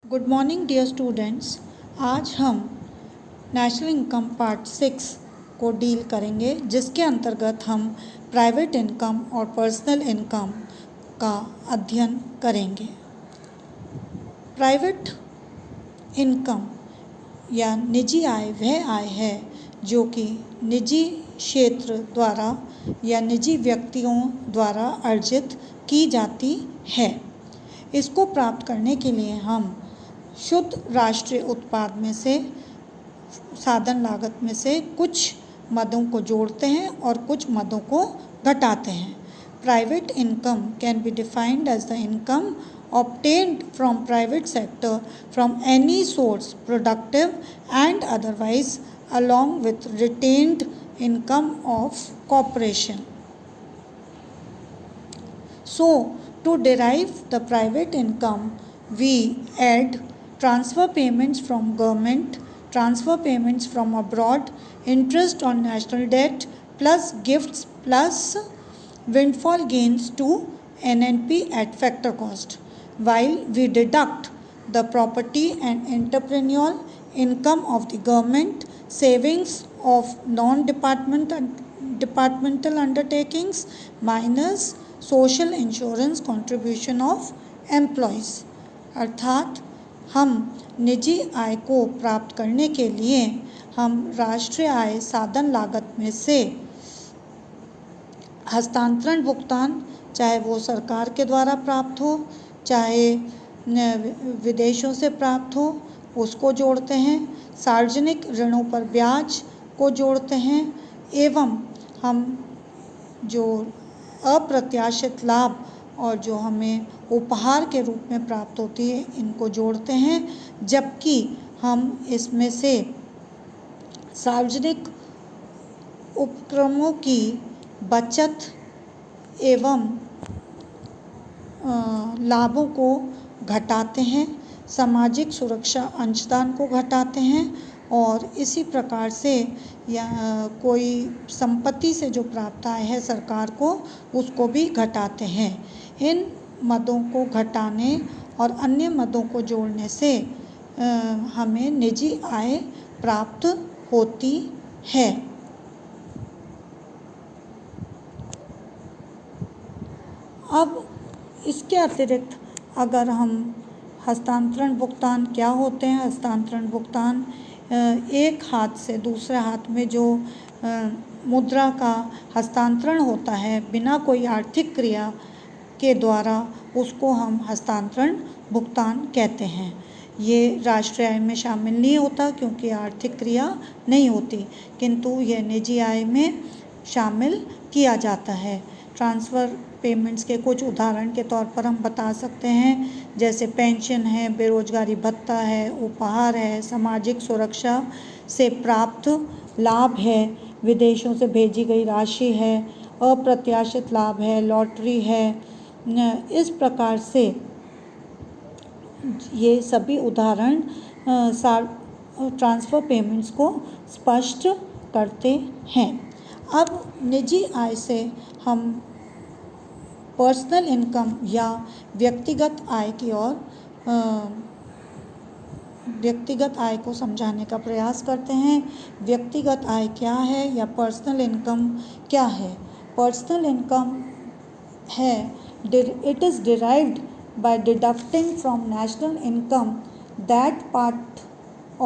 Good morning dear students. आज हम national income part 6 को डील करेंगे, जिसके अंतर्गत हम प्राइवेट इनकम और पर्सनल इनकम का अध्ययन करेंगे। प्राइवेट इनकम या निजी आय वह आय है जो कि निजी क्षेत्र द्वारा या निजी व्यक्तियों द्वारा अर्जित की जाती है। इसको प्राप्त करने के लिए हम शुद्ध राष्ट्रीय उत्पाद में से साधन लागत में से कुछ मदों को जोड़ते हैं और कुछ मदों को घटाते हैं। Private income can be defined as the income obtained from private sector from any source, productive and otherwise, along with retained income of corporation. So, to derive the private income, we add transfer payments from government, transfer payments from abroad, interest on national debt, plus gifts, plus windfall gains to NNP at factor cost, while we deduct the property and entrepreneurial income of the government, savings of non-departmental undertakings, minus social insurance contribution of employees। अर्थात हम निजी आय को प्राप्त करने के लिए हम राष्ट्रीय आय साधन लागत में से हस्तांतरण भुगतान, चाहे वो सरकार के द्वारा प्राप्त हो चाहे विदेशों से प्राप्त हो, उसको जोड़ते हैं। सार्वजनिक ऋणों पर ब्याज को जोड़ते हैं एवं हम जो अप्रत्याशित लाभ और जो हमें उपहार के रूप में प्राप्त होती है इनको जोड़ते हैं, जबकि हम इसमें से सार्वजनिक उपक्रमों की बचत एवं लाभों को घटाते हैं, सामाजिक सुरक्षा अंशदान को घटाते हैं और इसी प्रकार से या कोई संपत्ति से जो प्राप्त आय है सरकार को उसको भी घटाते हैं। इन मदों को घटाने और अन्य मदों को जोड़ने से हमें निजी आय प्राप्त होती है। अब इसके अतिरिक्त अगर हम हस्तांतरण भुगतान क्या होते हैं, हस्तांतरण भुगतान एक हाथ से दूसरे हाथ में जो मुद्रा का हस्तांतरण होता है बिना कोई आर्थिक क्रिया के द्वारा, उसको हम हस्तांतरण भुगतान कहते हैं। ये राष्ट्रीय आय में शामिल नहीं होता क्योंकि आर्थिक क्रिया नहीं होती, किंतु यह निजी आय में शामिल किया जाता है। ट्रांसफ़र पेमेंट्स के कुछ उदाहरण के तौर पर हम बता सकते हैं, जैसे पेंशन है, बेरोजगारी भत्ता है, उपहार है, सामाजिक सुरक्षा से प्राप्त लाभ है, विदेशों से भेजी गई राशि है, अप्रत्याशित लाभ है, लॉटरी है। इस प्रकार से ये सभी उदाहरण ट्रांसफ़र पेमेंट्स को स्पष्ट करते हैं। अब निजी आय से हम पर्सनल इनकम या व्यक्तिगत आय की ओर व्यक्तिगत आय को समझाने का प्रयास करते हैं। व्यक्तिगत आय क्या है या पर्सनल इनकम क्या है? पर्सनल इनकम है, it is derived by deducting from national income that part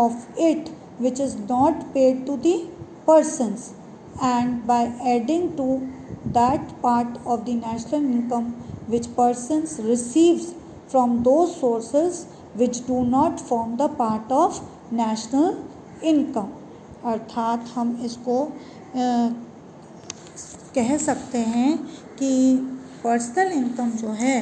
of it which is not paid to the persons, and by adding to that part of the national income which persons receives from those sources which do not form the part of national income। अर्थात हम इसको कह सकते हैं कि personal income जो है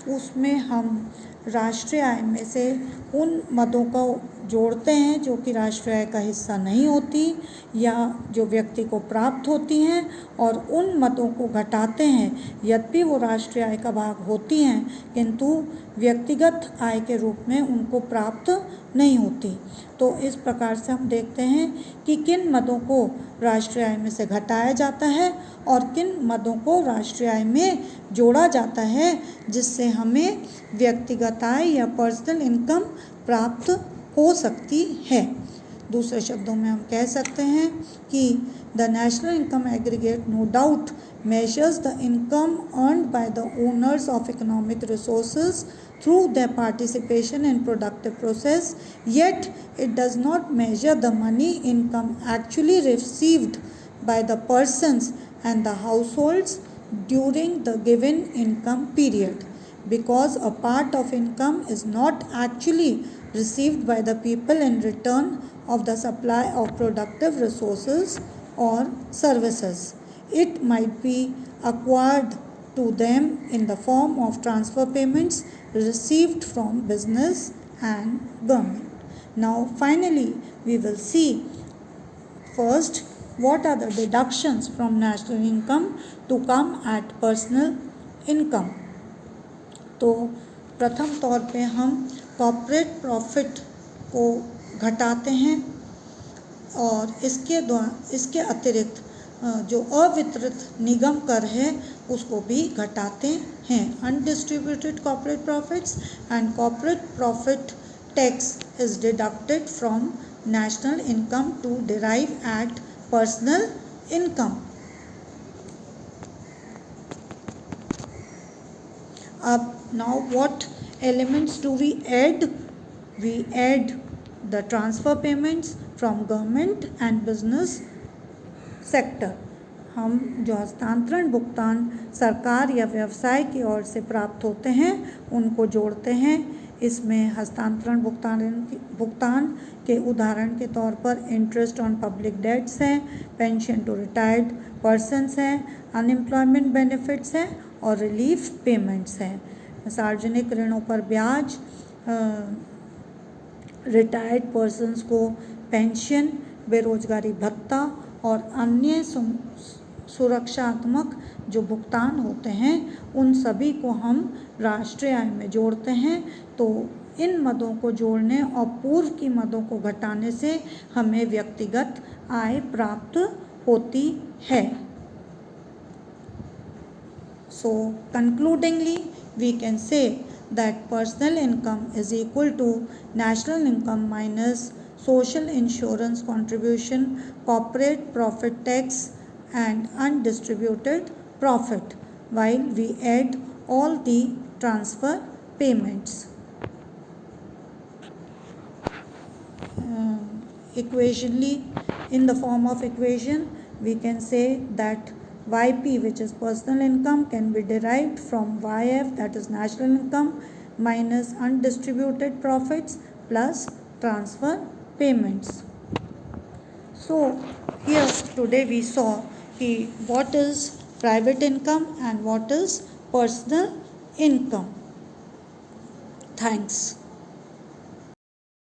उसमें हम राष्ट्रीय आय में से उन मदों को जोड़ते हैं जो कि राष्ट्रीय आय का हिस्सा नहीं होती या जो व्यक्ति को प्राप्त होती हैं, और उन मदों को घटाते हैं यद्यपि वो राष्ट्रीय आय का भाग होती हैं किंतु व्यक्तिगत आय के रूप में उनको प्राप्त नहीं होती। तो इस प्रकार से हम देखते हैं कि किन मदों को राष्ट्रीय आय में से घटाया जाता है और किन मदों को राष्ट्रीय आय में जोड़ा जाता है, जिससे हमें व्यक्तिगत आय या पर्सनल इनकम प्राप्त हो सकती है। दूसरे शब्दों में हम कह सकते हैं कि the national income aggregate no doubt measures the income earned by the owners of economic resources through their participation in productive process, yet it does not measure the money income actually received by the persons and the households during the given income period, because a part of income is not actually received by the people in return of the supply of productive resources or services. It might be acquired to them in the form of transfer payments received from business and government. Now finally we will see first what are the deductions from national income to come at personal income. तो प्रथम तौर पे हम corporate profit को घटाते हैं और इसके अतिरिक्त जो अवितरित निगम कर है उसको भी घटाते हैं। Undistributed corporate profits and corporate profit tax is deducted from national income to derive at personal income. Now what elements do we add? We add the transfer payments from government and business sector. हम जो हस्तांतरण भुगतान सरकार या व्यवसाय की ओर से प्राप्त होते हैं उनको जोड़ते हैं। इसमें हस्तांतरण भुगतान के उदाहरण के तौर पर इंटरेस्ट ऑन पब्लिक डेट्स हैं, पेंशन टू रिटायर्ड पर्सन्स हैं, अनएम्प्लॉयमेंट बेनिफिट्स हैं और रिलीफ पेमेंट्स हैं। सार्वजनिक ऋणों पर ब्याज, रिटायर्ड पर्सन्स को पेंशन, बेरोजगारी भत्ता और अन्य सुरक्षात्मक जो भुगतान होते हैं उन सभी को हम राष्ट्रीय आय में जोड़ते हैं। तो इन मदों को जोड़ने और पूर्व की मदों को घटाने से हमें व्यक्तिगत आय प्राप्त होती है। So concludingly we can say that personal income is equal to national income minus social insurance contribution, corporate profit tax and undistributed profit, while we add all the transfer payments. Equationally, in the form of equation, we can say that YP, which is personal income, can be derived from YF, that is national income, minus undistributed profits plus transfer payments. So here today we saw what is private income and what is personal income. Thanks.